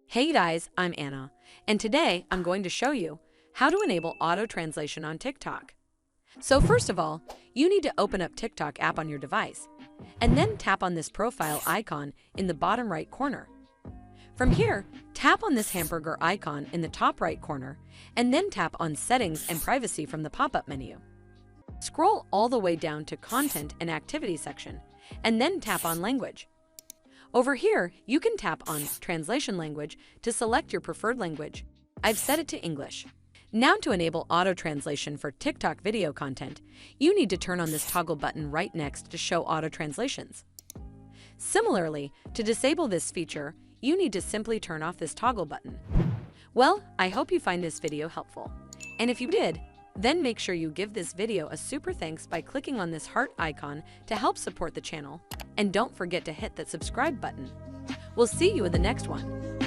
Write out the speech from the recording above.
Hey guys, I'm Anna, and today I'm going to show you how to enable auto translation on TikTok. So first of all, you need to open up TikTok app on your device, and then tap on this profile icon in the bottom right corner. From here, tap on this hamburger icon in the top right corner, and then tap on Settings and Privacy from the pop-up menu. Scroll all the way down to Content and Activity section, and then tap on Language. Over here, you can tap on Translation Language to select your preferred language. I've set it to English. Now to enable auto translation for TikTok video content, you need to turn on this toggle button right next to show auto translations. Similarly, to disable this feature, you need to simply turn off this toggle button. Well, I hope you find this video helpful. And if you did, then make sure you give this video a super thanks by clicking on this heart icon to help support the channel. And don't forget to hit that subscribe button. We'll see you in the next one.